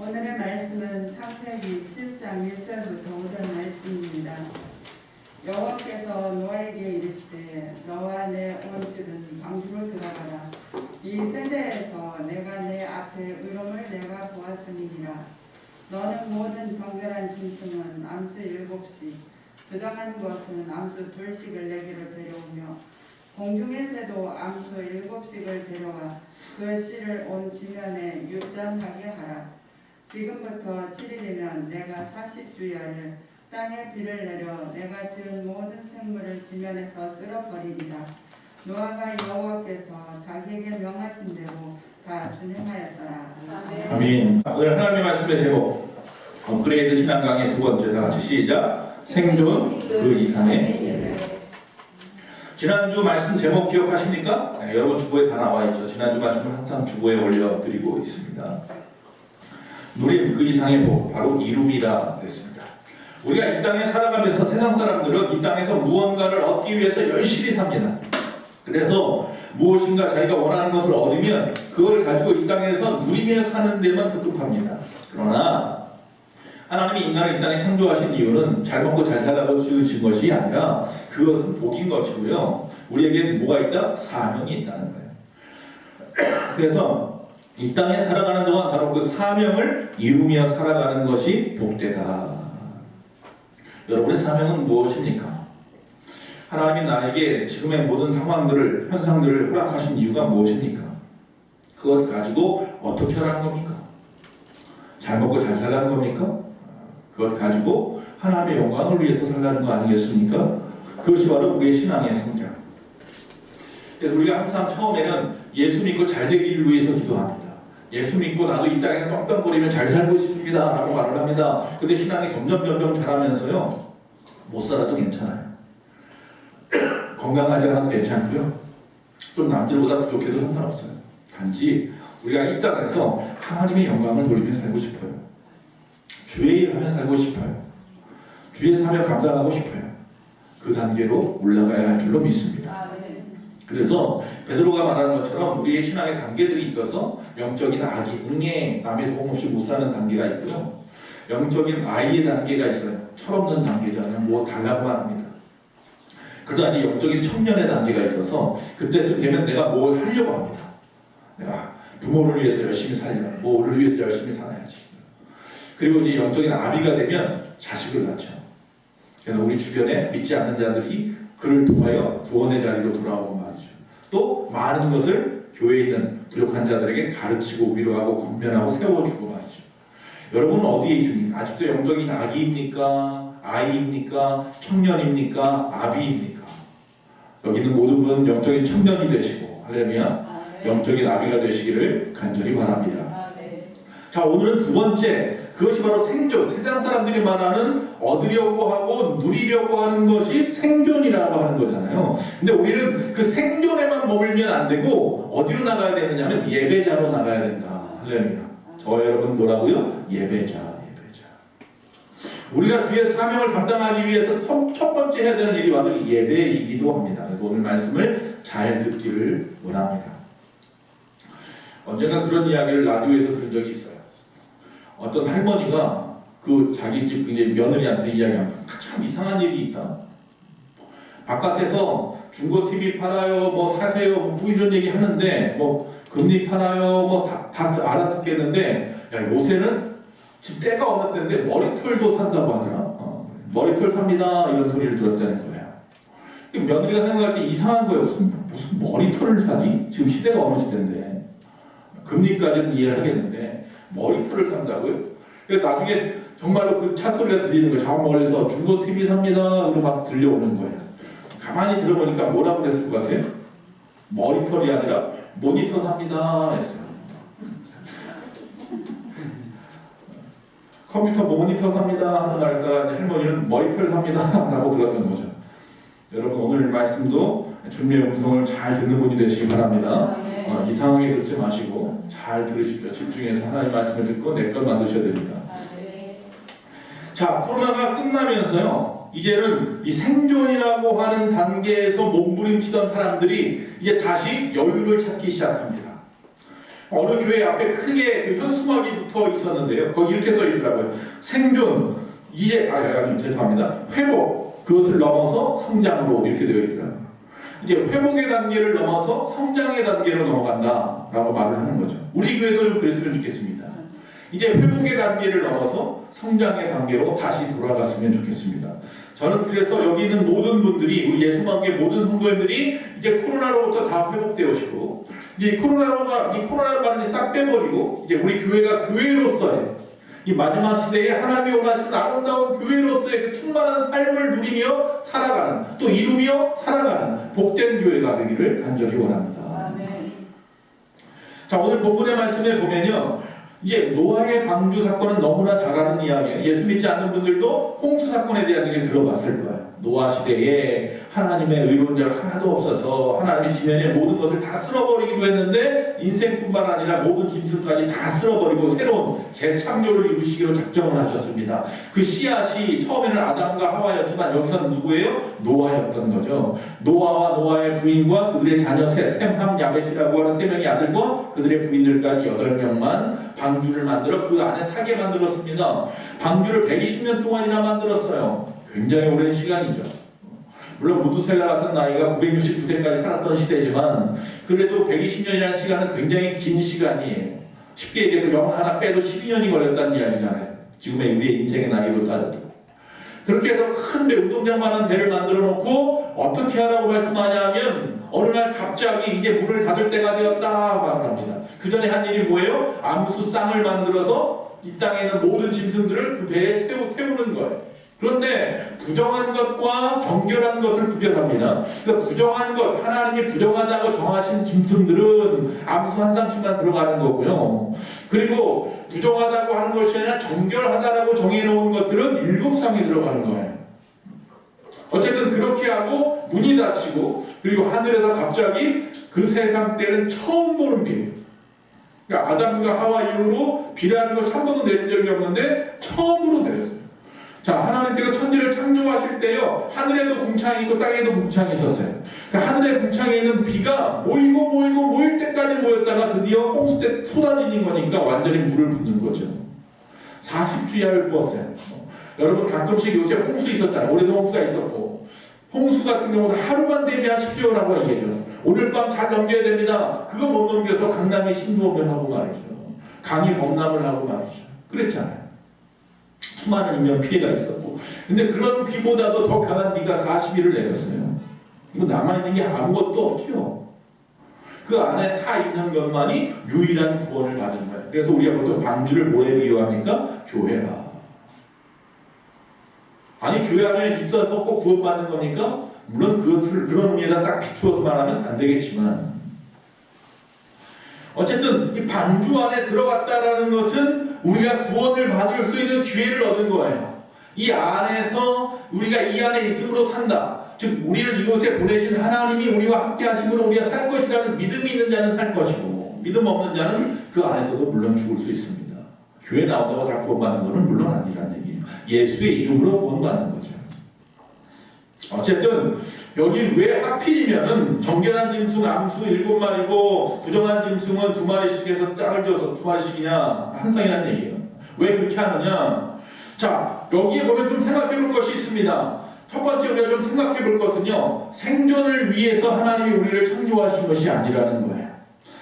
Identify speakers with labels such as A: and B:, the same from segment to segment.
A: 오늘의 말씀은 창세기 7장 1절부터 5절 말씀입니다. 여호와께서 노아에게 이르시되 너와 내 온 집은 방주로 들어가라. 이 세대에서 내가 내 앞에 의로움을 내가 보았음이니라. 너는 모든 정결한 짐승은 암수 7씩 부정한 것은 암수 2씩을 내게로 데려오며 공중의 새도 암수 7씩을 데려와 그 씨를 온 지면에 유전하게 하라. 지금부터 7일이면 내가 40주야를 땅에 비를 내려 내가 지은 모든 생물을 지면에서 쓸어버리리라. 노아가 여호와께서 자기에게 명하신 대로 다 준행하였더라.
B: 아멘. 오늘 하나님의 말씀의 제목 업그레이드 신앙강의 두 번째, 다 같이 시작. 생존 그 이상의 예배. 지난주 말씀 제목 기억하십니까? 네, 여러분 주보에 다 나와 있죠. 지난주 말씀을 항상 주보에 올려드리고 있습니다. 누림 그 이상의 복, 바로 이룸이라 그랬습니다. 우리가 이 땅에 살아가면서 세상 사람들은 이 땅에서 무언가를 얻기 위해서 열심히 삽니다. 그래서 무엇인가 자기가 원하는 것을 얻으면 그걸 가지고 이 땅에서 누리며 사는 데만 급급합니다. 그러나 하나님이 인간을 이 땅에 창조하신 이유는 잘 먹고 잘 살라고 지으신 것이 아니라 그것은 복인 것이고요. 우리에게 뭐가 있다? 사명이 있다는 거예요. 그래서 이 땅에 살아가는 동안 바로 그 사명을 이루며 살아가는 것이 복되다. 여러분의 사명은 무엇입니까? 하나님이 나에게 지금의 모든 상황들을, 현상들을 허락하신 이유가 무엇입니까? 그것 가지고 어떻게 하라는 겁니까? 잘 먹고 잘 살라는 겁니까? 그것 가지고 하나님의 영광을 위해서 살라는 거 아니겠습니까? 그것이 바로 우리의 신앙의 성장. 그래서 우리가 항상 처음에는 예수 믿고 잘 되기를 위해서 기도합니다. 예수 믿고 나도 이 땅에서 떵떵거리면 잘 살고 싶습니다 라고 말을 합니다. 근데 신앙이 점점 자라면서요, 못 살아도 괜찮아요. 건강하지 않아도 괜찮고요, 좀 남들보다 부족해도 상관없어요. 단지 우리가 이 땅에서 하나님의 영광을 돌리며 살고 싶어요. 주의 일을 하며 살고 싶어요. 주의 사명 감당하고 싶어요. 그 단계로 올라가야 할 줄로 믿습니다. 그래서 베드로가 말하는 것처럼 우리의 신앙의 단계들이 있어서 영적인 아기, 응애, 남의 도움 없이 못 사는 단계가 있고요, 영적인 아이의 단계가 있어요. 철없는 단계잖아요. 뭐 달라고만 합니다. 그러다 이제 영적인 청년의 단계가 있어서 그때쯤 되면 내가 뭘 하려고 합니다. 내가 부모를 위해서 열심히 살려고, 뭐를 위해서 열심히 살아야지. 그리고 이제 영적인 아비가 되면 자식을 낳죠. 그래서 우리 주변에 믿지 않는 자들이 그를 통하여 구원의 자리로 돌아오고 말이죠. 또 많은 것을 교회에 있는 부족한 자들에게 가르치고 위로하고 권면하고 세워주고 말이죠. 여러분은 어디에 있습니까? 아직도 영적인 아기입니까? 아이입니까? 청년입니까? 아비입니까? 여기 있는 모든 분은 영적인 청년이 되시고, 할렐루야, 영적인 아비가 되시기를 간절히 바랍니다. 자, 오늘은 두 번째, 그것이 바로 생존. 세상 사람들이 말하는 얻으려고 하고 누리려고 하는 것이 생존이라고 하는 거잖아요. 근데 우리는 그 생존에만 머물면 안 되고 어디로 나가야 되느냐면 예배자로 나가야 된다. 할렐루야. 저와 여러분 뭐라고요? 예배자. 우리가 주의 사명을 감당하기 위해서 첫 번째 해야 되는 일이 바로 예배이기도 합니다. 그래서 오늘 말씀을 잘 듣기를 원합니다. 언젠가 그런 이야기를 라디오에서 들은 적이 있어요. 어떤 할머니가 그 자기 집 며느리한테 이야기합니다. 참 이상한 일이 있다. 바깥에서 중고 TV 팔아요, 뭐 사세요, 뭐 이런 얘기 하는데, 뭐 금리 팔아요, 뭐 다 알아듣겠는데, 야, 요새는 지금 때가 어느 때인데 머리털도 산다고 하더라. 머리털 삽니다 이런 소리를 들었다는 거예요. 며느리가 생각할 때 이상한 거예요. 무슨 머리털을 사지? 지금 시대가 어느 시대인데, 금리까지는 이해를 하겠는데 머리털을 산다고요? 그래서 나중에 정말로 그 차 소리가 들리는 거예요. 저 멀리서 중고 TV 삽니다 이런 막 들려오는 거예요. 가만히 들어보니까 뭐라고 그랬을 것 같아요? 머리털이 아니라 모니터 삽니다 했어요. 컴퓨터 모니터 삽니다 하는 말에다가 할머니는 머리털 삽니다 라고 들었던 거죠. 여러분 오늘 말씀도 주님의 음성을 잘 듣는 분이 되시기 바랍니다. 이상하게 듣지 마시고 잘 들으십시오. 집중해서 하나님의 말씀을 듣고 내 것 만드셔야 됩니다. 자, 코로나가 끝나면서요, 이제는 이 생존이라고 하는 단계에서 몸부림치던 사람들이 이제 다시 여유를 찾기 시작합니다. 어느 교회 앞에 크게 그 현수막이 붙어 있었는데요. 거기 이렇게 써 있더라고요. 생존, 이제 아니 죄송합니다. 회복, 그것을 넘어서 성장으로 이렇게 되어 있더라고요. 이제 회복의 단계를 넘어서 성장의 단계로 넘어간다라고 말을 하는 거죠. 우리 교회도 좀 그랬으면 좋겠습니다. 이제 회복의 단계를 넘어서 성장의 단계로 다시 돌아갔으면 좋겠습니다. 저는 그래서 여기 있는 모든 분들이, 우리 예수만교회 모든 성도님들이 이제 코로나로부터 다 회복되어지고, 이제 이 코로나 바람이 싹 빼버리고, 이제 우리 교회가 교회로서의 이 마지막 시대에 하나님이 원하시는 아름다운 교회로서의 그 충만한 삶을 누리며 살아가는, 또 이루며 살아가는 복된 교회가 되기를 간절히 원합니다.
A: 아멘.
B: 자, 오늘 본문의 말씀에 보면요, 이제 노아의 방주 사건은 너무나 잘 아는 이야기예요. 예수 믿지 않는 분들도 홍수 사건에 대한 얘기를 들어봤을 거예요. 노아 시대에 하나님의 의로운 자가 하나도 없어서 하나님이 지면의 모든 것을 다 쓸어버리기로 했는데, 인생뿐만 아니라 모든 짐승까지 다 쓸어버리고 새로운 재창조를 이루시기로 작정을 하셨습니다. 그 씨앗이 처음에는 아담과 하와였지만 여기서는 누구예요? 노아였던 거죠. 노아와 노아의 부인과 그들의 자녀 셈, 함, 야벳이라고 하는 세 명의 아들과 그들의 부인들까지 8명만 방주를 만들어 그 안에 타게 만들었습니다. 방주를 120년 동안이나 만들었어요. 굉장히 오랜 시간이죠. 물론 무두셀라 같은 나이가 969세까지 살았던 시대지만 그래도 120년이라는 시간은 굉장히 긴 시간이에요. 쉽게 얘기해서 영혼 하나 빼도 12년이 걸렸다는 이야기잖아요. 지금의 우리의 인생의 나이로 따져도. 그렇게 해서 큰 배, 운동장만한 배를 만들어 놓고 어떻게 하라고 말씀하냐면, 어느 날 갑자기 이제 물을 닫을 때가 되었다 말을 합니다. 그 전에 한 일이 뭐예요? 암수 쌍을 만들어서 이 땅에 있는 모든 짐승들을 그 배에 태우는 거예요. 그런데 부정한 것과 정결한 것을 구별합니다. 그러니까 부정한 것, 하나님이 부정하다고 정하신 짐승들은 암수 한 쌍씩만 들어가는 거고요. 그리고 부정하다고 하는 것이 아니라 정결하다라고 정해놓은 것들은 7쌍이 들어가는 거예요. 어쨌든 그렇게 하고 문이 닫히고, 그리고 하늘에서 갑자기 그 세상 때는 처음 보는 비. 그러니까 아담과 하와 이후로 비라는 것이 한 번도 내린 적이 없는데 처음으로 내렸어요. 자, 하나님께서 천지를 창조하실 때요, 하늘에도 궁창이 있고 땅에도 궁창이 있었어요. 그러니까 하늘의 궁창에 있는 비가 모일 때까지 모였다가 드디어 홍수 때 쏟아지는 거니까 완전히 물을 붓는 거죠. 40주야를 부었어요. 여러분 가끔씩 요새 홍수 있었잖아요. 올해도 홍수가 있었고, 홍수 같은 경우는 하루만 대비하십시오라고 얘기해죠. 오늘 밤 잘 넘겨야 됩니다. 그거 못 넘겨서 강남이 신도음을 하고 말이죠. 강이 범람을 하고 말이죠. 그랬잖아요. 수많은 인명 피해가 있었고, 근데 그런 비보다도 더 강한 비가 40일을 내렸어요. 이거 남아있는 게 아무것도 없죠. 그 안에 타 있는 것만이 유일한 구원을 받은 거예요. 그래서 우리가 보통 방주를 뭐에 비유합니까? 교회라. 아니, 교회 안에 있어서 꼭 구원받는 겁니까? 물론 그런 의미에다 딱 비추어서 말하면 안 되겠지만, 어쨌든 이 방주 안에 들어갔다라는 것은 우리가 구원을 받을 수 있는 기회를 얻은 거예요. 이 안에서 우리가 이 안에 있음으로 산다. 즉 우리를 이곳에 보내신 하나님이 우리와 함께 하심으로 우리가 살 것이라는 믿음이 있는 자는 살 것이고, 믿음 없는 자는 그 안에서도 물론 죽을 수 있습니다. 교회 나온다고 다 구원받는 것은 물론 아니라는 얘기예요. 예수의 이름으로 구원받는 거죠. 어쨌든 여기 왜 하필이면은 정결한 짐승 암수 7마리고 부정한 짐승은 2마리씩 해서 짝을 지어서 2마리씩이냐 한 쌍이라는 얘기예요. 왜 그렇게 하느냐? 자, 여기에 보면 좀 생각해 볼 것이 있습니다. 첫 번째 우리가 좀 생각해 볼 것은요, 생존을 위해서 하나님이 우리를 창조하신 것이 아니라는 거예요.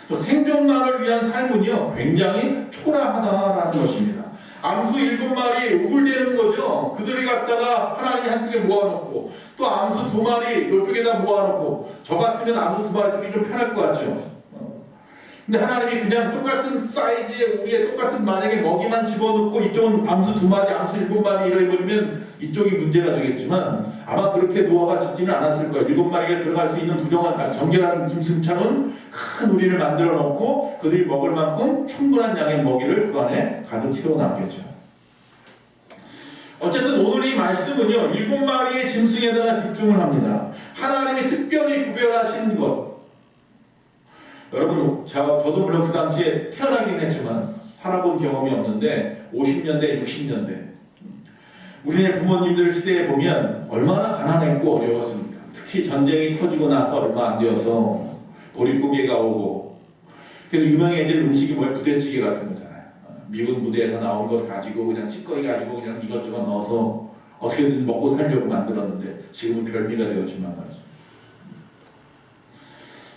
B: 또 생존만을 위한 삶은요 굉장히 초라하다라는 것입니다. 암수 7마리 우글대는 거죠. 그들이 갖다가 하나님이 한쪽에 모아놓고, 또 암수 2마리 이쪽에다 모아놓고, 저 같으면 암수 2마리 쪽이 좀 편할 것 같죠. 근데 하나님이 그냥 똑같은 사이즈의 위에 똑같은 만약에 먹이만 집어넣고 이쪽은 암수 2마리, 암수 7마리 이래버리면 이쪽이 문제가 되겠지만, 아마 그렇게 노아가 짓지는 않았을 거예요. 7마리가 들어갈 수 있는 부정한, 정결한 짐승창은 큰 우리를 만들어 놓고 그들이 먹을 만큼 충분한 양의 먹이를 그 안에 가득 채워놨겠죠. 어쨌든 오늘 이 말씀은요, 7마리의 짐승에다가 집중을 합니다. 하나님이 특별히 구별하신 것. 여러분, 저도 물론 그 당시에 태어나긴 했지만 살아본 경험이 없는데 50년대, 60년대 우리네 부모님들 시대에 보면 얼마나 가난했고 어려웠습니까? 특히 전쟁이 터지고 나서 얼마 안 되어서 보릿고개가 오고, 그래서 유명해진 음식이 뭐예요? 부대찌개 같은 거잖아요. 미군 부대에서 나온 거 가지고 그냥 찌꺼기 가지고 그냥 이것저것 넣어서 어떻게든 먹고 살려고 만들었는데 지금은 별미가 되었지만 말이죠.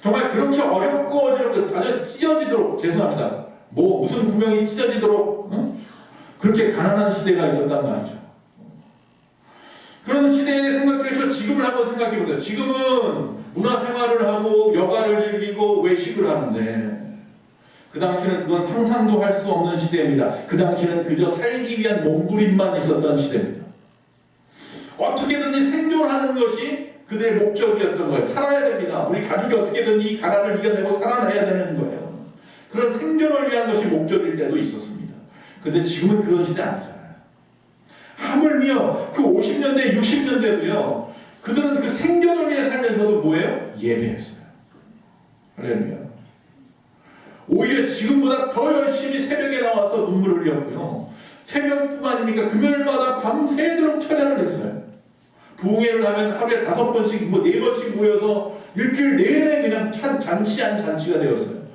B: 정말 그렇게 어렵고 어지럽고 아주 찢어지도록, 죄송합니다. 뭐 무슨 구명이 찢어지도록 그렇게 가난한 시대가 있었단 말이죠. 그런 시대에 생각해서 지금을 한번 생각해 보세요. 지금은 문화생활을 하고 여가를 즐기고 외식을 하는데 그 당시에는 그건 상상도 할 수 없는 시대입니다. 그 당시에는 그저 살기 위한 몸부림만 있었던 시대입니다. 어떻게든지 생존하는 것이 그들의 목적이었던 거예요. 살아야 됩니다. 우리 가족이 어떻게든지 이 가난을 이겨내고 살아내야 되는 거예요. 그런 생존을 위한 것이 목적일 때도 있었습니다. 그런데 지금은 그런 시대 아니잖아요. 하물며 그 50년대, 60년대도요. 그들은 그 생존을 위해 살면서도 뭐예요? 예배했어요. 할렐루야. 오히려 지금보다 더 열심히 새벽에 나와서 눈물을 흘렸고요. 새벽뿐만 아니니까 금요일마다 밤새도록 찬양을 했어요. 부흥회를 하면 하루에 5번씩, 4번씩 모여서 일주일 내내 그냥 잔치한 잔치가 되었어요.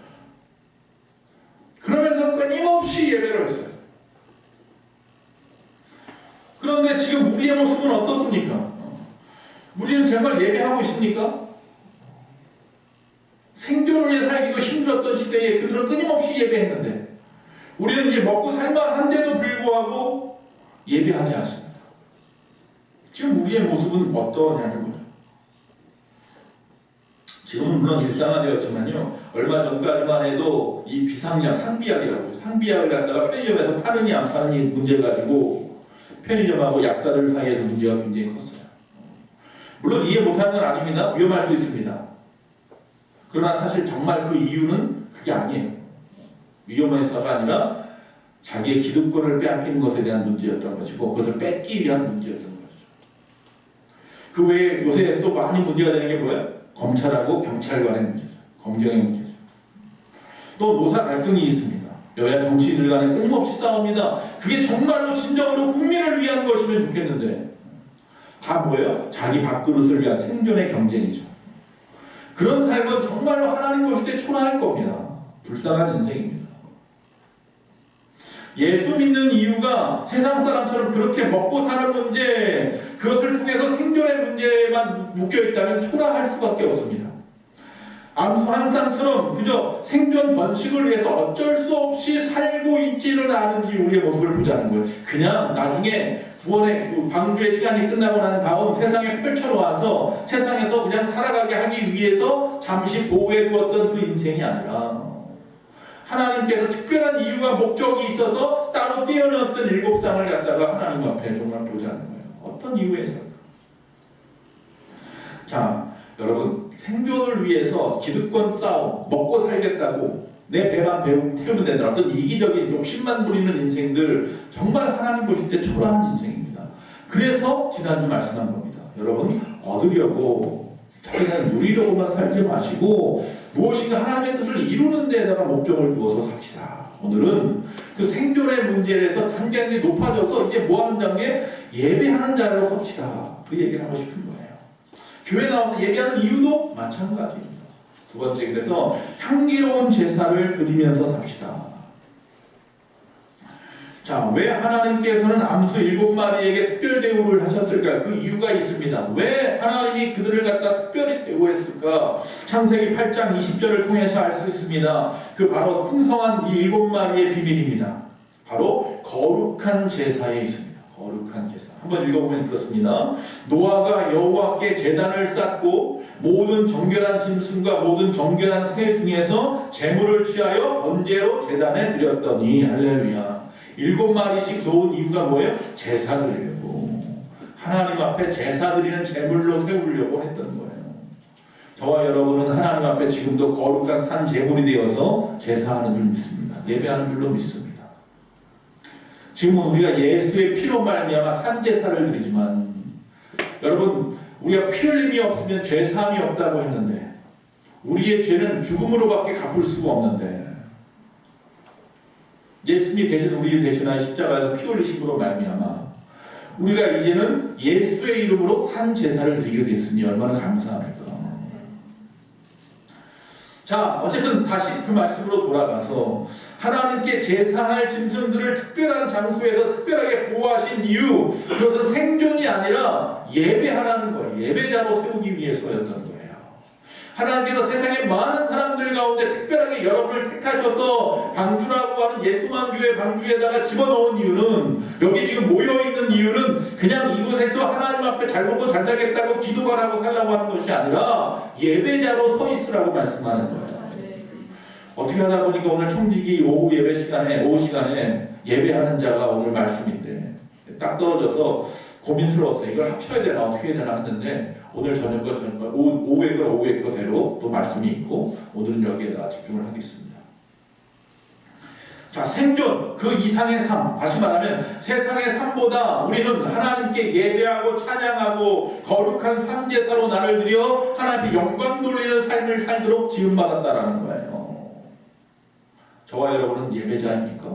B: 그러면서 끊임없이 예배를 했어요. 그런데 지금 우리의 모습은 어떻습니까? 우리는 정말 예배하고 있습니까? 생존을 위해 살기도 힘들었던 시대에 그들은 끊임없이 예배했는데 우리는 이제 먹고 살만한데도 불구하고 예배하지 않습니다. 지금 우리의 모습은 어떠냐는 거죠. 지금은 물론 일상화되었지만요. 얼마 전까지만 해도 이 비상약, 상비약이라고 상비약을 갖다가 편의점에서 파느니 안 파느니 문제를 가지고 편의점하고 약사들 사이에서 문제가 굉장히 컸어요. 물론 이해 못하는 건 아닙니다. 위험할 수 있습니다. 그러나 사실 정말 그 이유는 그게 아니에요. 위험해서가 아니라 자기의 기득권을 빼앗기는 것에 대한 문제였던 것이고 그것을 뺏기 위한 문제였던 거죠. 그 외에 요새 또 많이 문제가 되는 게 뭐예요? 검찰하고 경찰관의 문제죠. 검경의 문제죠. 또 노사 갈등이 있습니다. 여야 정치인들 간에 끊임없이 싸웁니다. 그게 정말로 진정으로 국민을 위한 것이면 좋겠는데 다 뭐예요? 자기 밥그릇을 위한 생존의 경쟁이죠. 그런 삶은 정말로 하나님 보실 때 초라할 겁니다. 불쌍한 인생입니다. 예수 믿는 이유가 세상 사람처럼 그렇게 먹고 사는 문제, 그것을 통해서 생존의 문제만 묶여있다면 초라할 수밖에 없습니다. 암수 한상처럼 그저 생존 번식을 위해서 어쩔 수 없이 살고 있지는 않은지 우리의 모습을 보자는 거예요. 그냥 나중에 구원의 방주의 시간이 끝나고 난 다음 세상에 펼쳐놓아서 세상에서 그냥 살아가게 하기 위해서 잠시 보호해 두었던 그 인생이 아니라 하나님께서 특별한 이유와 목적이 있어서 따로 떼어놓았던 7상을 갖다가 하나님 앞에 정말 보자는 거예요. 어떤 이유에서일까? 자, 여러분 생존을 위해서 기득권 싸움, 먹고 살겠다고 내 배만 태우면 된다. 어떤 이기적인 욕심만 부리는 인생들 정말 하나님 보실 때 초라한 인생입니다. 그래서 지난주 말씀한 겁니다. 여러분 얻으려고 자기는 누리려고만 살지 마시고 무엇인가 하나님의 뜻을 이루는 데다가 목적을 두어서 삽시다. 오늘은 그 생존의 문제에서 단계가 높아져서 이제 뭐하는 단계? 예배하는 자로 합시다. 그 얘기를 하고 싶은 거예요. 교회 나와서 예배하는 이유도 마찬가지입니다. 두 번째, 그래서 향기로운 제사를 드리면서 삽시다. 자, 왜 하나님께서는 암수 7마리에게 특별 대우를 하셨을까요? 그 이유가 있습니다. 왜 하나님이 그들을 갖다 특별히 대우했을까? 창세기 8장 20절을 통해서 알 수 있습니다. 그 바로 풍성한 이 7마리의 비밀입니다. 바로 거룩한 제사에 있습니다. 거룩한 제사. 한번 읽어보면 그렇습니다. 노아가 여호와께 제단을 쌓고 모든 정결한 짐승과 모든 정결한 새 중에서 제물을 취하여 번제로 제단에 드렸더니 할렐루야. 7마리씩 놓은 이유가 뭐예요? 제사 드리려고. 하나님 앞에 제사 드리는 제물로 세우려고 했던 거예요. 저와 여러분은 하나님 앞에 지금도 거룩한 산 제물이 되어서 제사하는 줄 믿습니다. 예배하는 줄로 믿습니다. 지금은 우리가 예수의 피로 말미암아 산 제사를 드리지만 여러분 우리가 피 흘림이 없으면 죄 사함이 없다고 했는데 우리의 죄는 죽음으로밖에 갚을 수가 없는데 예수님이 대신 우리를 대신한 십자가에서 피 흘리심으로 말미암아 우리가 이제는 예수의 이름으로 산 제사를 드리게 됐으니 얼마나 감사합니까? 자, 어쨌든 다시 그 말씀으로 돌아가서 하나님께 제사할 짐승들을 특별한 장소에서 특별하게 보호하신 이유, 그것은 생존이 아니라 예배하라는 거예요. 예배자로 세우기 위해서였던 거예요. 하나님께서 세상의 많은 사람들 가운데 특별하게 여러분을 택하셔서 방주라고 하는 예수만 교회 방주에다가 집어넣은 이유는, 여기 지금 모여있는 이유는 그냥 이곳에서 하나님 앞에 잘 먹고 잘 살겠다고 기도만 하고 살라고 하는 것이 아니라 예배자로 서 있으라고 말씀하는 거예요. 어떻게 하다 보니까 오늘 청지기 오후 예배 시간에, 오후 시간에 예배하는 자가 오늘 말씀인데 딱 떨어져서 고민스러웠어요. 이걸 합쳐야 되나 어떻게 해야 되나 했는데 오늘 저녁 거 오후의 거 오후의 거대로 또 말씀이 있고 오늘은 여기에다 집중을 하겠습니다. 자, 생존, 그 이상의 삶, 다시 말하면 세상의 삶보다 우리는 하나님께 예배하고 찬양하고 거룩한 삶제사로 나를 드려 하나님께 영광 돌리는 삶을 살도록 지음받았다라는 거예요. 저와 여러분은 예배자입니까?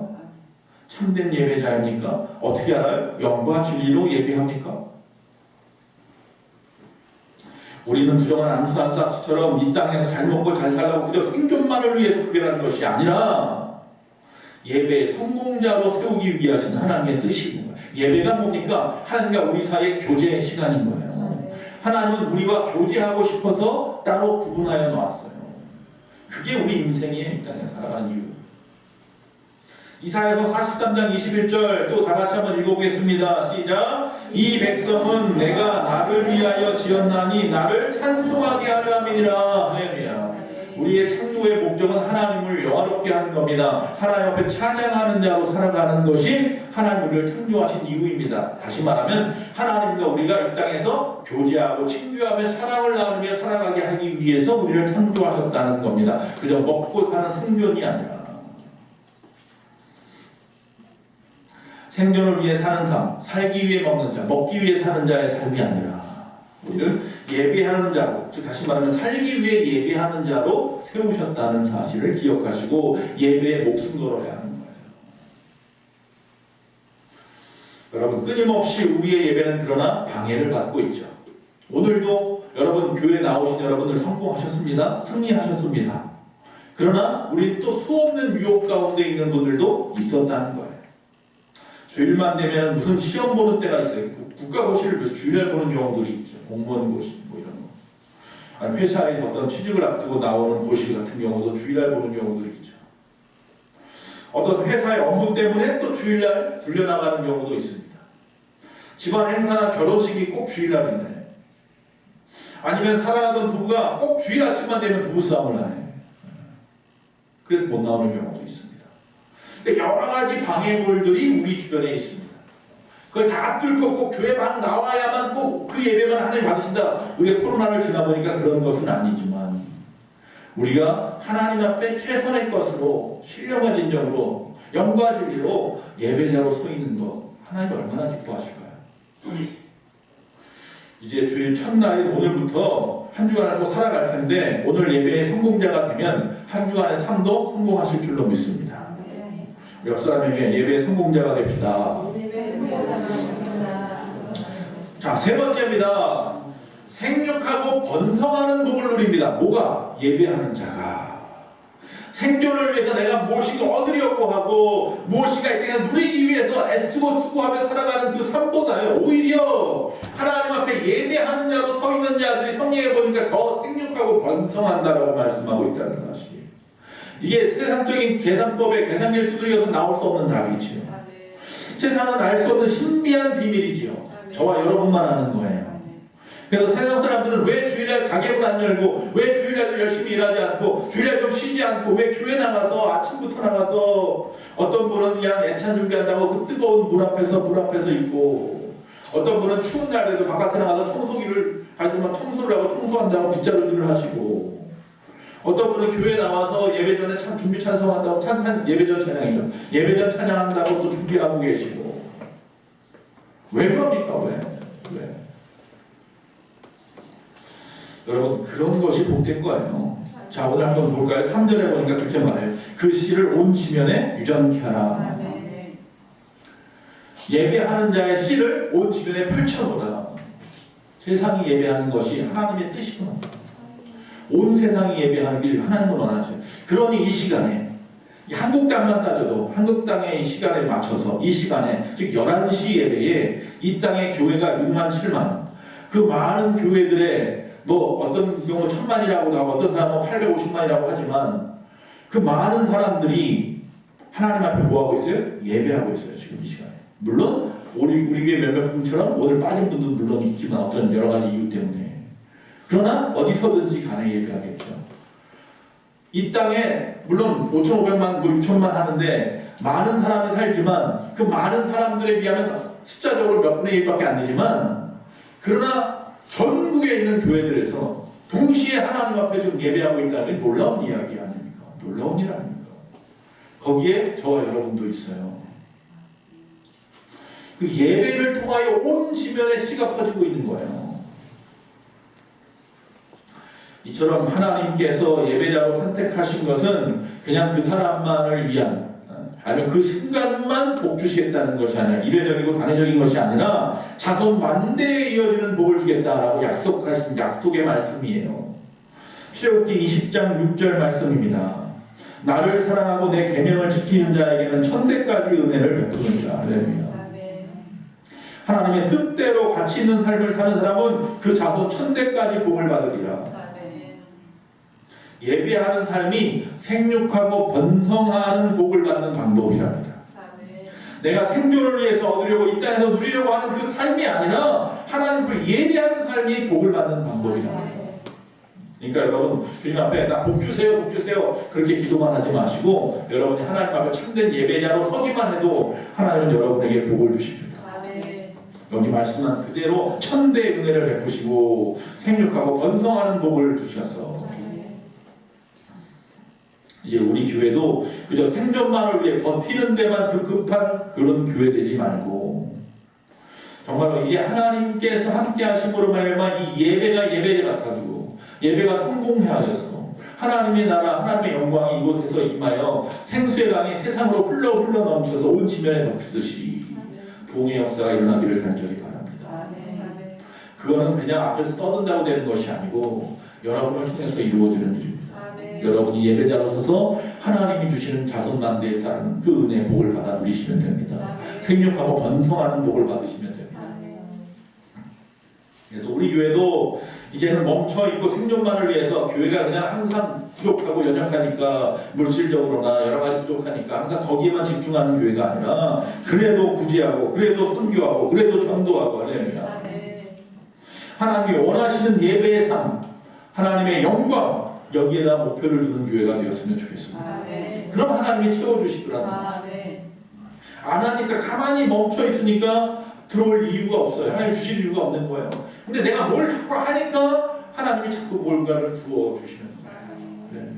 B: 참된 예배자입니까? 어떻게 알아요? 영과 진리로 예배합니까? 우리는 부정한 암수한사처럼 이 땅에서 잘 먹고 잘 살라고 그저 생존만을 위해서 그러는 것이 아니라 예배의 성공자로 세우기 위하신 하나님의 뜻인 거예요. 예배가 뭡니까? 하나님과 우리 사이의 교제의 시간인 거예요. 하나님은 우리와 교제하고 싶어서 따로 구분하여 놓았어요. 그게 우리 인생이에요. 이 땅에 살아가는 이유. 이사야서 43장 21절 또 다같이 한번 읽어보겠습니다. 시작. 이 백성은 내가 나를 위하여 지었나니 나를 찬송하게 하려 함이니라. 할렐루야. 우리의 창조의 목적은 하나님을 영화롭게 하는 겁니다. 하나님 앞에 찬양하는 자로 살아가는 것이 하나님 우리를 창조하신 이유입니다. 다시 말하면 하나님과 우리가 이 땅에서 교제하고 친교하며 사랑을 나누며 살아가게 하기 위해서 우리를 창조하셨다는 겁니다. 그저 먹고 사는 생존이 아니라 생존을 위해 사는 삶, 살기 위해 먹는 자, 먹기 위해 사는 자의 삶이 아니라 우리를 예배하는 자로, 즉 다시 말하면 살기 위해 예배하는 자로 세우셨다는 사실을 기억하시고 예배에 목숨 걸어야 하는 거예요. 여러분, 끊임없이 우리의 예배는 그러나 방해를 받고 있죠. 오늘도 여러분 교회 나오신 여러분들 성공하셨습니다. 승리하셨습니다. 그러나 우리 또 수없는 유혹 가운데 있는 분들도 있었다는 거예요. 주일만 되면 무슨 시험 보는 때가 있어요. 국가고시를 위해서 주일날 보는 경우들이 있죠. 공무원 고시 뭐 이런 거. 아니, 회사에서 어떤 취직을 앞두고 나오는 고시 같은 경우도 주일날 보는 경우들이 있죠. 어떤 회사의 업무 때문에 또 주일날 불려나가는 경우도 있습니다. 집안 행사나 결혼식이 꼭 주일날인데, 아니면 사랑하던 부부가 꼭 주일 아침만 되면 부부싸움을 하네. 그래서 못 나오는 경우도 있습니다. 여러 가지 방해물들이 우리 주변에 있습니다. 그걸 다 뚫고 꼭 교회 방 나와야만 꼭 그 예배만 하나님 받으신다. 우리가 코로나를 지나보니까 그런 것은 아니지만 우리가 하나님 앞에 최선의 것으로 신령과 진정으로 영과 진리로 예배자로 서 있는 것 하나님 얼마나 기뻐하실까요? 이제 주일 첫날인 오늘부터 한 주간을 또 살아갈 텐데 오늘 예배의 성공자가 되면 한 주간의 삶도 성공하실 줄로 믿습니다. 옆 사람에게 예배의 성공자가 됩시다. 자, 세 번째입니다. 생육하고 번성하는 복을 누립니다. 뭐가? 예배하는 자가. 생존을 위해서 내가 무엇인가 얻으려고 하고 무엇인가 이 땅에 누리기 위해서 애쓰고 수고하며 살아가는 그 삶보다요, 오히려 하나님 앞에 예배하는 자로 서 있는 자들이 성경에 보니까 더 생육하고 번성한다라고 말씀하고 있다는 사실. 이게 세상적인 계산법에 계산기를 두드려서 나올 수 없는 답이지요. 세상은 알 수 없는 신비한 비밀이지요. 저와 여러분만 아는 거예요. 그래서 세상 사람들은 왜 주일날 가게문 안 열고, 왜 주일날도 열심히 일하지 않고, 주일날 좀 쉬지 않고, 왜 교회 나가서 아침부터 나가서 어떤 분은 그냥 예찬 준비한다고 그 뜨거운 물 앞에서 있고, 어떤 분은 추운 날에도 바깥에 나가서 청소기를 가지고 막 청소를 하고 청소한다고 빗자루질을 하시고, 어떤 분은 교회 나와서 예배 전에 준비 찬송한다고 예배 전 찬양이죠. 예배 전 찬양한다고 또 준비하고 계시고. 왜 그럽니까? 왜? 여러분, 그런 것이 복된 거예요. 자, 오늘 한번 볼까요? 3절에 보니까 그렇게 말해요. 그 씨를 온 지면에 유전케 하라. 예배하는 자의 씨를 온 지면에 펼쳐보라. 세상이 예배하는 것이 하나님의 뜻이구나. 온 세상이 예배하길 하나님은 원하셔요. 그러니 이 시간에 이 한국 땅만 따져도 한국 땅의 이 시간에 맞춰서 이 시간에 즉 11시 예배에 이 땅의 교회가 6만 7만 그 많은 교회들의 뭐 어떤 경우 1000만이라고 하고 어떤 사람은 850만이라고 하지만 그 많은 사람들이 하나님 앞에 뭐하고 있어요? 예배하고 있어요. 지금 이 시간에. 물론 우리 교회 몇몇 분처럼 오늘 빠진 분도 물론 있지만 어떤 여러 가지 이유 때문에 그러나 어디서든지 간에 예배하겠죠. 이 땅에 물론 5,500만, 6,000만 하는데 많은 사람이 살지만 그 많은 사람들에 비하면 숫자적으로 몇 분의 1밖에 안 되지만 그러나 전국에 있는 교회들에서 동시에 하나님 앞에 좀 예배하고 있다는 게 놀라운 이야기 아닙니까? 놀라운 일 아닙니까? 거기에 저와 여러분도 있어요. 그 예배를 통하여 온 지면에 씨가 퍼지고 있는 거예요. 이처럼 하나님께서 예배자로 선택하신 것은 그냥 그 사람만을 위한 아니면 그 순간만 복 주시겠다는 것이 아니라 이례적이고 단회적인 것이 아니라 자손 만대에 이어지는 복을 주겠다라고 약속하신 약속의 말씀이에요. 출애굽기 20장 6절 말씀입니다. 나를 사랑하고 내 계명을 지키는 자에게는 천대까지 은혜를 베푸느니라. 할렐루야. 하나님의 뜻대로 가치 있는 삶을 사는 사람은 그 자손 천대까지 복을 받으리라. 예배하는 삶이 생육하고 번성하는 복을 받는 방법이랍니다. 내가 생존을 위해서 얻으려고 이 땅에서 누리려고 하는 그 삶이 아니라 하나님을 예배하는 삶이 복을 받는 방법이랍니다. 그러니까 여러분 주님 앞에 나 복 주세요 복 주세요 그렇게 기도만 하지 마시고 여러분이 하나님 앞에 참된 예배자로 서기만 해도 하나님은 여러분에게 복을 주십니다. 여기 말씀한 그대로 천대의 은혜를 베푸시고 생육하고 번성하는 복을 주셔서 이제 우리 교회도 그저 생존만을 위해 버티는 데만 급급한 그런 교회 되지 말고 정말로 이제 하나님께서 함께 하심으로 말미암아 이 예배가 예배 같아지고 예배가 성공하여서 하나님의 나라 하나님의 영광이 이곳에서 임하여 생수의 강이 세상으로 흘러 넘쳐서 온 지면에 덮이듯이 부흥의 역사가 일어나기를 간절히 바랍니다. 그거는 그냥 앞에서 떠든다고 되는 것이 아니고 여러분을 통해서 이루어지는 일입니다. 여러분이 예배자로 서서 하나님이 주시는 자손 만대에 따른 그 은혜 복을 받아 누리시면 됩니다. 생육하고 번성하는 복을 받으시면 됩니다. 그래서 우리 교회도 이제는 멈춰있고 생존만을 위해서 교회가 그냥 항상 부족하고 연약하니까 물질적으로나 여러 가지 부족하니까 항상 거기에만 집중하는 교회가 아니라 그래도 구제하고 그래도 선교하고 그래도 전도하고 할렐루야. 하나님이 원하시는 예배의 삶 하나님의 영광 여기에다 목표를 두는 교회가 되었으면 좋겠습니다. 그럼 하나님이 채워주시더라고요. 안 하니까 가만히 멈춰 있으니까 들어올 이유가 없어요. 하나님 주실 이유가 없는 거예요. 근데 내가 뭘 자꾸 하니까 하나님이 자꾸 뭔가를 부어주시는 거예요. 네.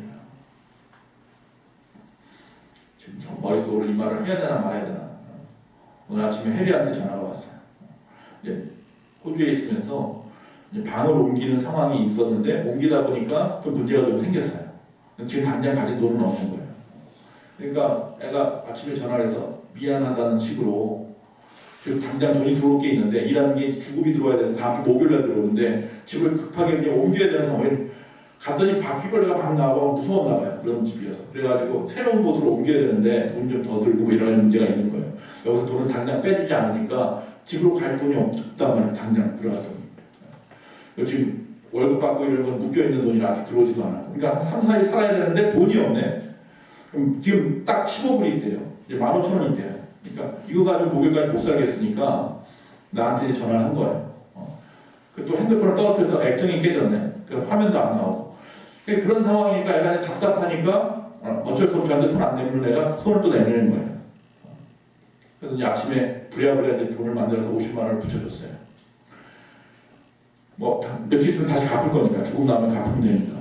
B: 지금 머릿속으로 이 말을 해야 되나 말아야 되나. 오늘 아침에 해리한테 전화가 왔어요. 호주에 있으면서 방을 옮기는 상황이 있었는데 옮기다 보니까 좀 문제가 좀 생겼어요. 지금 당장 가진 돈은 없는 거예요. 그러니까 애가 아침에 전화를 해서 미안하다는 식으로 지금 당장 돈이 들어올 게 있는데 일하는 게 주급이 들어와야 되는데 다음 주 목요일날 들어오는데 집을 급하게 그냥 옮겨야 되는 상황에 갔더니 바퀴벌레가 막 나와서 무서웠나 봐요. 그런 집이어서. 그래가지고 새로운 곳으로 옮겨야 되는데 돈 좀 더 들고 이런 문제가 있는 거예요. 여기서 돈을 당장 빼주지 않으니까 집으로 갈 돈이 없단 말이에요. 당장 들어가더니. 지금 월급 받고 이런 건 묶여있는 돈이라 아직 들어오지도 않았고 그러니까 3, 4일 살아야 되는데 돈이 없네. 그럼 지금 딱 15불이 있대요. 이제 15,000원 있대요. 그러니까 이거 가지고 목요일까지 못 살겠으니까 나한테 전화를 한 거예요. 또 핸드폰을 떨어뜨려서 액정이 깨졌네. 그럼 화면도 안 나오고 그런 상황이니까 애가 답답하니까 어쩔 수 없이 저한테 돈 안 내면 애가 손을 또 내밀는 거예요. 그래서 이제 아침에 부랴부랴 돈을 만들어서 50만 원을 붙여줬어요. 뭐 며칠 있으면 다시 갚을 거니까 죽고 나면 갚으면 되니까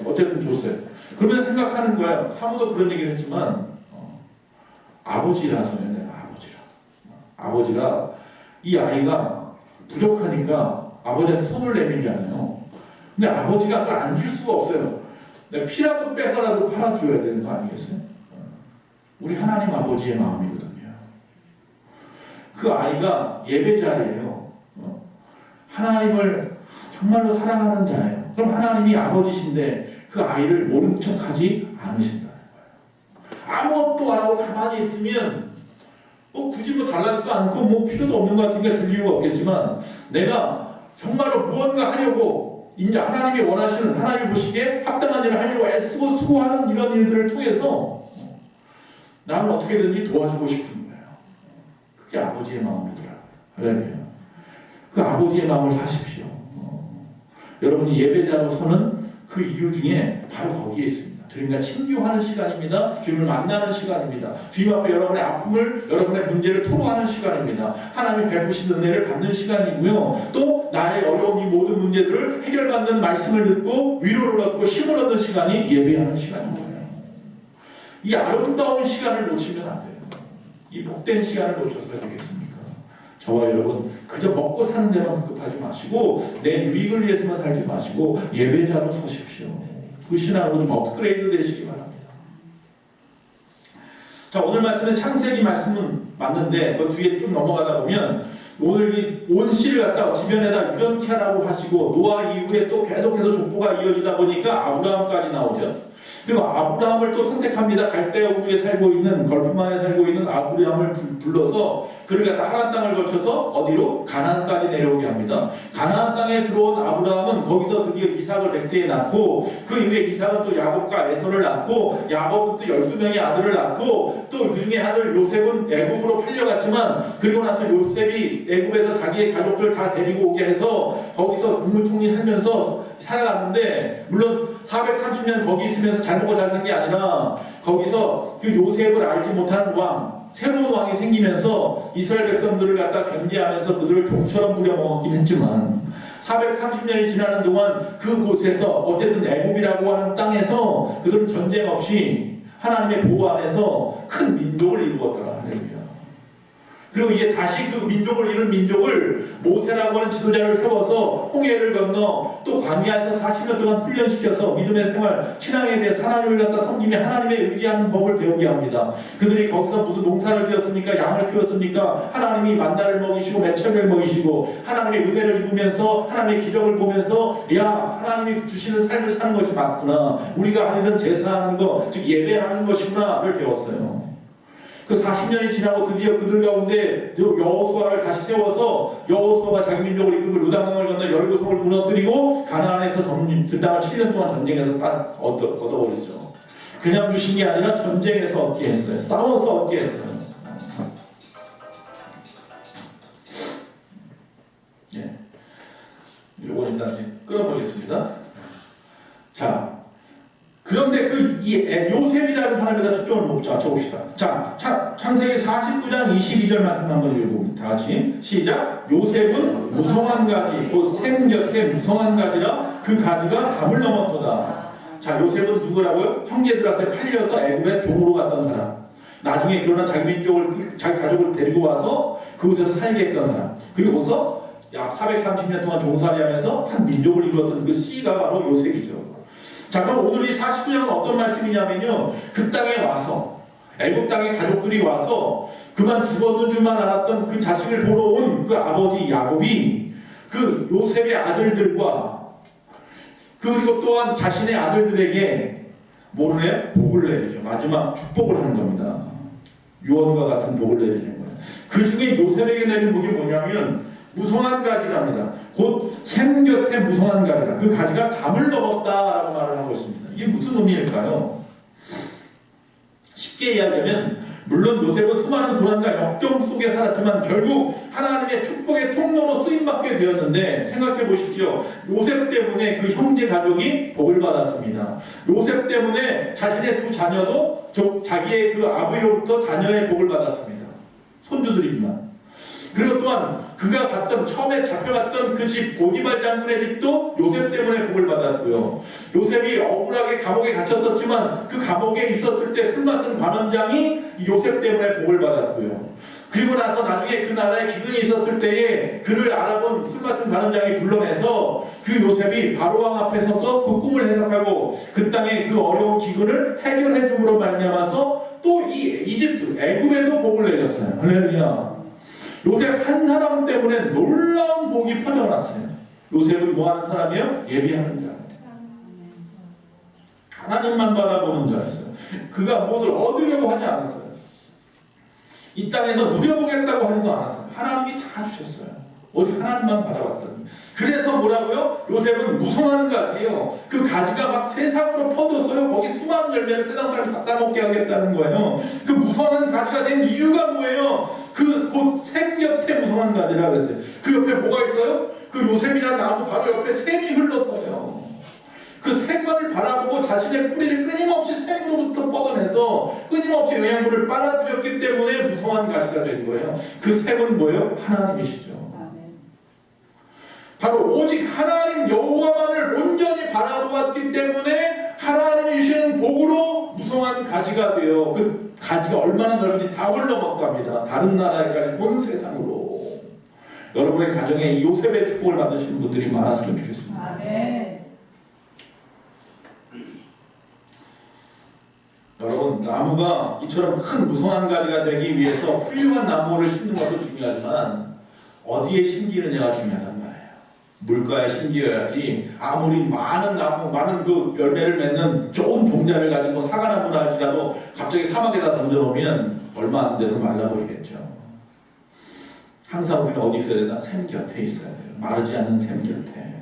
B: 어쨌든 줬어요. 그러면서 생각하는 거예요. 사모도 그런 얘기를 했지만 아버지라서요. 내가 아버지라 이 아이가 부족하니까 아버지한테 손을 내밀잖아요. 근데 아버지가 그걸 안 줄 수가 없어요. 내가 피라도 빼서라도 팔아줘야 되는 거 아니겠어요? 우리 하나님 아버지의 마음이거든요. 그 아이가 예배자예요. 하나님을 정말로 사랑하는 자예요. 그럼 하나님이 아버지신데 그 아이를 모른 척하지 않으신다는 거예요. 아무것도 안 하고 가만히 있으면 굳이 달라지도 않고 필요도 없는 것 같으니까 줄 이유가 없겠지만, 내가 정말로 무언가 하려고 이제 하나님이 원하시는, 하나님이 보시기에 합당한 일을 하려고 애쓰고 수고하는 이런 일들을 통해서 나는 어떻게든지 도와주고 싶은 거예요. 그게 아버지의 마음이더라고요. 할렐루야. 그 아버지의 마음을 사십시오. 여러분이 예배자로 서는 그 이유 중에 바로 거기에 있습니다. 주님과 친교하는 시간입니다. 주님을 만나는 시간입니다. 주님 앞에 여러분의 아픔을, 여러분의 문제를 토로하는 시간입니다. 하나님이 베푸신 은혜를 받는 시간이고요. 또 나의 어려운 이 모든 문제들을 해결받는 말씀을 듣고 위로를 얻고 힘을 얻는 시간이 예배하는 시간입니다. 이 아름다운 시간을 놓치면 안 돼요. 이 복된 시간을 놓쳐서가 되겠습니까? 저와 여러분 그저 먹고 사는 데만 급하지 마시고 내 유익을 위해서만 살지 마시고 예배자로 서십시오. 그 신앙으로 좀 업그레이드 되시기 바랍니다. 자, 오늘 말씀은 창세기 말씀은 맞는데 그 뒤에 쭉 넘어가다 보면 오늘 이 온 씨를 갖다 지변에다 유전케 하라고 하시고 노아 이후에 또 계속해서 족보가 이어지다 보니까 아브라함까지 나오죠. 그리고 아브라함을 또 선택합니다. 갈대아 우르에 살고 있는, 걸프만에 살고 있는 아브라함을 불러서 그를 갖다 하란 땅을 거쳐서 어디로? 가나안까지 내려오게 합니다. 가나안 땅에 들어온 아브라함은 거기서 드디어 이삭을 백세에 낳고, 그 이후에 이삭은 또 야곱과 에서를 낳고, 야곱은 또 12명의 아들을 낳고, 또 그 중에 아들 요셉은 애굽으로 팔려갔지만, 그리고 나서 요셉이 애굽에서 자기의 가족들 다 데리고 오게 해서 거기서 국무총리 하면서 살아갔는데, 물론 430년 거기 있으면서 잘 먹고 잘 산 게 아니라 거기서 그 요셉을 알지 못하는 왕, 새로운 왕이 생기면서 이스라엘 백성들을 갖다 견제하면서 그들을 종처럼 부려먹었긴 했지만 430년이 지나는 동안 그곳에서 어쨌든 애굽이라고 하는 땅에서 그들은 전쟁 없이 하나님의 보호 안에서 큰 민족을 이루었더라. 할렐루야. 그리고 이제 다시 그 민족을 이룬 민족을 모세라고 하는 지도자를 세워서 홍해를 건너 또 광야에서 40년 동안 훈련시켜서 믿음의 생활, 신앙에 대해서 하나님을 갖다 섬기며 하나님의 의지하는 법을 배우게 합니다. 그들이 거기서 무슨 농사를 지었습니까? 양을 키웠습니까? 하나님이 만나를 먹이시고 매철을 먹이시고 하나님의 은혜를 입으면서 하나님의 기적을 보면서 야, 하나님이 주시는 삶을 사는 것이 맞구나. 우리가 하는 제사하는 것, 즉 예배하는 것이구나를 배웠어요. 그 40년이 지나고 드디어 그들 가운데 여호수아를 다시 세워서 여호수아가 자기 민족을 이끌고 요단강을 건너 여리고성을 무너뜨리고 가나안에서 그 땅을 7년 동안 전쟁에서 다 얻어버리죠. 그냥 주신 게 아니라 전쟁에서 얻게 했어요. 싸워서 얻게 했어요. 예, 요거 일단 끊어보겠습니다. 자. 그런데 이 요셉이라는 사람에다 초점을 맞춰봅시다. 자, 창세기 49장 22절 말씀 한번 읽어봅니다. 다 같이 시작. 요셉은 무성한 가지, 곧 샘 곁에 무성한 가지라 그 가지가 담을 넘었도다. 자, 요셉은 누구라고요? 형제들한테 팔려서 애굽에 종으로 갔던 사람. 나중에 그러나 자기 민족을, 자기 가족을 데리고 와서 그곳에서 살게 했던 사람. 그리고 거기서 약 430년 동안 종살이하면서 한 민족을 이루었던 그 씨가 바로 요셉이죠. 자, 그럼 오늘 이 49장은 어떤 말씀이냐면요, 그 땅에 와서 애굽 땅에 가족들이 와서 그만 죽었는 줄만 알았던 그 자식을 보러 온 그 아버지 야곱이 그 요셉의 아들들과 그리고 또한 자신의 아들들에게 뭐를 해요? 복을 내리죠. 마지막 축복을 하는 겁니다. 유언과 같은 복을 내리는 거예요. 그 중에 요셉에게 내린 복이 뭐냐면 무성한 가지랍니다. 곧 샘 곁에 무성한 가지라. 그 가지가 담을 넘었다라고 말을 하고 있습니다. 이게 무슨 의미일까요? 쉽게 이야기하면 물론 요셉은 수많은 고난과 역경 속에 살았지만 결국 하나님의 축복의 통로로 쓰임받게 되었는데 생각해 보십시오. 요셉 때문에 그 형제 가족이 복을 받았습니다. 요셉 때문에 자신의 두 자녀도 자기의 그 아버지로부터 자녀의 복을 받았습니다. 손주들이지만. 그리고 또한 그가 갔던 처음에 잡혀갔던 그 집 보디발 장군의 집도 요셉 때문에 복을 받았고요. 요셉이 억울하게 감옥에 갇혔었지만 그 감옥에 있었을 때 술 맡은 관원장이 요셉 때문에 복을 받았고요. 그리고 나서 나중에 그 나라에 기근이 있었을 때에 그를 알아본 술 맡은 관원장이 불러내서 그 요셉이 바로왕 앞에 서서 그 꿈을 해석하고 그 땅의 그 어려운 기근을 해결해 줌으로 말미암아서 또 이 이집트 애굽에도 복을 내렸어요. 할렐루야. 요셉 한 사람 때문에 놀라운 복이 퍼져났어요. 요셉은 뭐 하는 사람이에요? 예비하는 자. 하나님만 바라보는 자였어요. 그가 무엇을 얻으려고 하지 않았어요. 이 땅에서 누려보겠다고 하지도 않았어요. 하나님이 다 주셨어요. 오직 하나님만 바라봤더니. 그래서 뭐라고요? 요셉은 무성한 가지예요. 그 가지가 막 세상으로 퍼져서요. 거기 수많은 열매를 세상 사람이 갖다 먹게 하겠다는 거예요. 그 무성한 가지가 된 이유가 뭐예요? 그 곧 샘 곁에 무성한 가지라 그랬어요. 그 옆에 뭐가 있어요? 그 요셉이라는 나무 바로 옆에 샘이 흘러서요. 그 샘을 바라보고 자신의 뿌리를 끊임없이 샘으로부터 뻗어내서 끊임없이 영양분을 빨아들였기 때문에 무성한 가지가 된 거예요. 그 샘은 뭐예요? 하나님이시죠. 바로 오직 하나님 여호와만을 온전히 바라보았기 때문에 하나님이 주시는 복으로 무성한 가지가 되어 그 가지가 얼마나 넓은지 다 흘러먹고 합니다. 다른 나라에까지 온 세상으로. 여러분의 가정에 요셉의 축복을 받으시는 분들이 많았으면 좋겠습니다.
A: 아멘.
B: 여러분, 나무가 이처럼 큰 무성한 가지가 되기 위해서 훌륭한 나무를 심는 것도 중요하지만 어디에 심기느냐가 중요하단 말이에요. 물가에 심겨야지 아무리 많은 나무, 많은 그 열매를 맺는 좋은 종자를 가지고 사과나무나 할지라도 갑자기 사막에다 던져놓으면 얼마 안 돼서 말라버리겠죠. 항상 우리는 어디 있어야 되나? 샘 곁에 있어야 돼요. 마르지 않는 샘 곁에.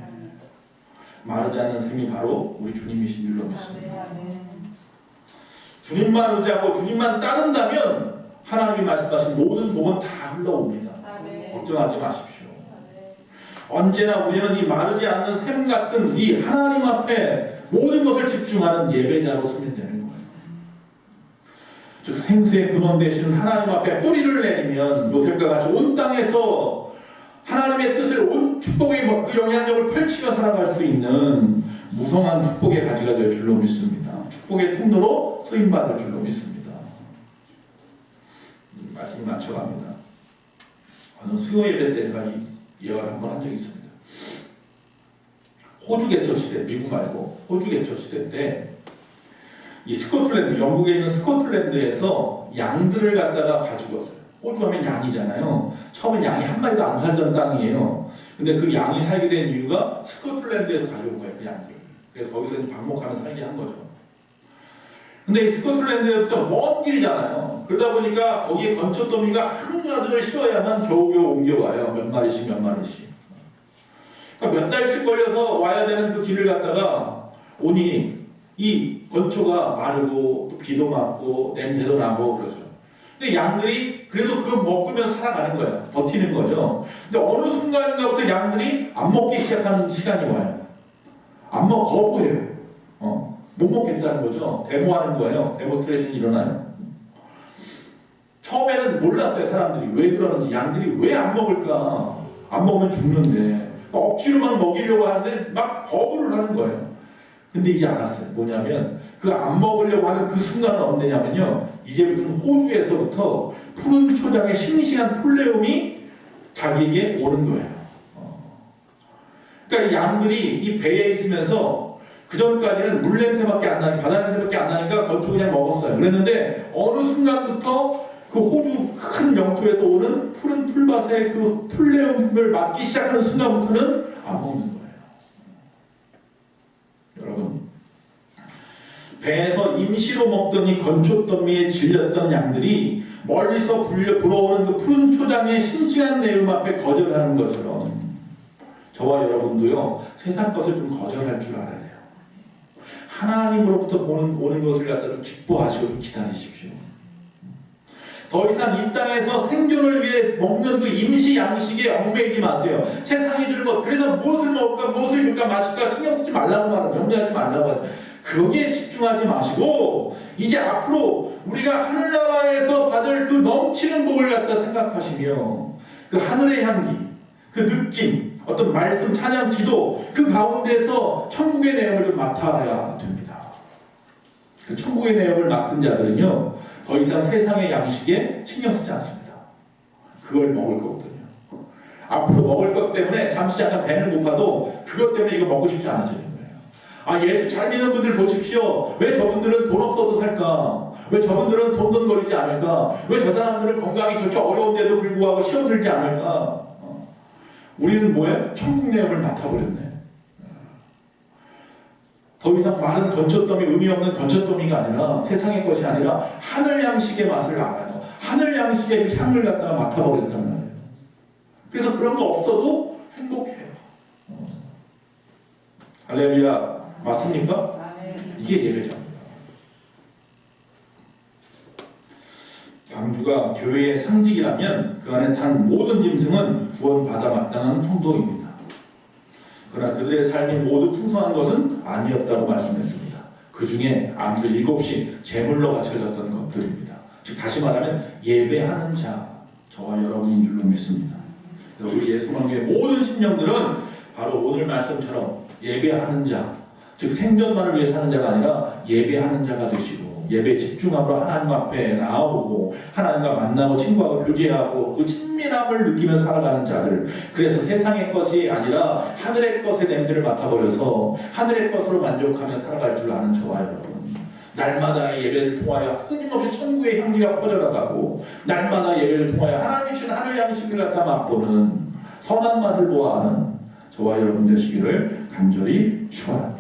B: 마르지 않는 샘이 바로 우리 주님이신 줄로 믿습니다. 주님만 의지하고 주님만 따른다면 하나님이 말씀하신 모든 복은 다 흘러옵니다. 걱정하지 마십시오. 언제나 우리는 이 마르지 않는 샘 같은 이 하나님 앞에 모든 것을 집중하는 예배자로 서면 되는 거예요. 즉 생수의 근원 되시는 하나님 앞에 뿌리를 내리면 요셉과 같이 온 땅에서 하나님의 뜻을 온 축복의 그 영향력을 펼치며 살아갈 수 있는 무성한 축복의 가지가 될 줄로 믿습니다. 축복의 통로로 쓰임받을 줄로 믿습니다. 말씀이 맞춰갑니다. 어느 수요 예배 때 제가 이 예언을 한번 한 적이 있습니다. 호주 개척 시대, 미국 말고 호주 개척 시대 때 이 스코틀랜드, 영국에 있는 스코틀랜드에서 양들을 갖다가 가지고 왔어요. 호주 하면 양이잖아요. 처음엔 양이 한 마리도 안 살던 땅이에요. 근데 그 양이 살게 된 이유가 스코틀랜드에서 가져온 거예요, 그 양들. 그래서 거기서 방목하며 살게 한 거죠. 근데 이 스코틀랜드에서 먼 길이잖아요. 그러다 보니까 거기에 건초더미가 한가득을 실어야만 겨우겨우 옮겨와요. 몇 마리씩 몇 마리씩. 그러니까 몇 달씩 걸려서 와야 되는 그 길을 갔다가 오니 이 건초가 마르고 또 비도 맞고 냄새도 나고 그러죠. 근데 양들이 그래도 그거 먹으면 살아가는 거예요. 버티는 거죠. 근데 어느 순간인가부터 양들이 안 먹기 시작하는 시간이 와요. 거부해요. 못 먹겠다는 거죠. 데모하는 거예요. 데모스트레이션이 일어나요. 처음에는 몰랐어요. 사람들이 왜 그러는지. 양들이 왜 안 먹을까. 안 먹으면 죽는데 억지로만 먹이려고 하는데 막 거부를 하는 거예요. 근데 이제 알았어요. 뭐냐면 그 안 먹으려고 하는 그 순간은 언제냐면요. 이제부터는 호주에서부터 푸른 초장의 싱싱한 풀내음이 자기에게 오는 거예요. 그러니까 이 양들이 이 배에 있으면서 그 전까지는 물 냄새밖에 안 나니 바다 냄새밖에 안 나니까 건초 그냥 먹었어요. 그랬는데 어느 순간부터 그 호주 큰 영토에서 오는 푸른 풀밭의 그 풀내음을 맡기 시작하는 순간부터는 안 먹는 거예요. 여러분, 배에서 임시로 먹던 이 건초더미에 질렸던 양들이 멀리서 불어오는 그 푸른 초장의 싱싱한 내음 앞에 거절하는 것처럼 저와 여러분도요, 세상 것을 좀 거절할 줄 알아야 돼요. 하나님으로부터 오는 것을 갖다 좀 기뻐하시고 좀 기다리십시오. 더 이상 이 땅에서 생존을 위해 먹는 그 임시 양식에 얽매이지 마세요. 세상이 주는 것, 그래서 무엇을 먹을까, 무엇을 입을까, 마실까 신경 쓰지 말라고 말하고 염려하지 말라고 하죠. 거기에 집중하지 마시고 이제 앞으로 우리가 하늘나라에서 받을 그 넘치는 복을 갖다 생각하시며 그 하늘의 향기, 그 느낌, 어떤 말씀, 찬양, 기도 그 가운데서 천국의 내용을 좀 맡아야 됩니다. 그 천국의 내용을 맡은 자들은요 더 이상 세상의 양식에 신경 쓰지 않습니다. 그걸 먹을 거거든요. 앞으로 먹을 것 때문에 잠시 잠깐 배는 고파도 그것 때문에 이거 먹고 싶지 않아지는 거예요. 아, 예수 잘 믿는 분들 보십시오. 왜 저분들은 돈 없어도 살까? 왜 저분들은 돈돈거리지 않을까? 왜 저 사람들은 건강이 저렇게 어려운데도 불구하고 시험 들지 않을까? 우리는 뭐예요? 천국 내용을 맡아버렸네. 더 이상 마른 건초더미, 의미 없는 건초더미가 아니라 세상의 것이 아니라 하늘 양식의 맛을 알아요. 하늘 양식의 그 향을 갖다가 맡아버렸단 말이에요. 그래서 그런 거 없어도 행복해요. 할렐루야. 맞습니까? 이게 예배자입니다. 방주가 교회의 상징이라면 그 안에 탄 모든 짐승은 구원받아 마땅한 성도입니다. 그러나 그들의 삶이 모두 풍성한 것은 아니었다고 말씀했습니다. 그 중에 암수 7이 제물로 바쳐졌던 것들입니다. 즉 다시 말하면 예배하는 자, 저와 여러분인 줄로 믿습니다. 우리 예수만교의 모든 심령들은 바로 오늘 말씀처럼 예배하는 자, 즉 생존만을 위해 사는 자가 아니라 예배하는 자가 되시고 예배 집중하고 하나님 앞에 나오고 하나님과 만나고 친구하고 교제하고 그 친밀함을 느끼며 살아가는 자들. 그래서 세상의 것이 아니라 하늘의 것의 냄새를 맡아버려서 하늘의 것으로 만족하며 살아갈 줄 아는 저와 여러분. 날마다의 예배를 통하여 끊임없이 천국의 향기가 퍼져나가고 날마다 예배를 통하여 하나님이 주신 하늘 양식을 갖다 맛보는 선한 맛을 보아하는 저와 여러분 되시기를 간절히 축원합니다.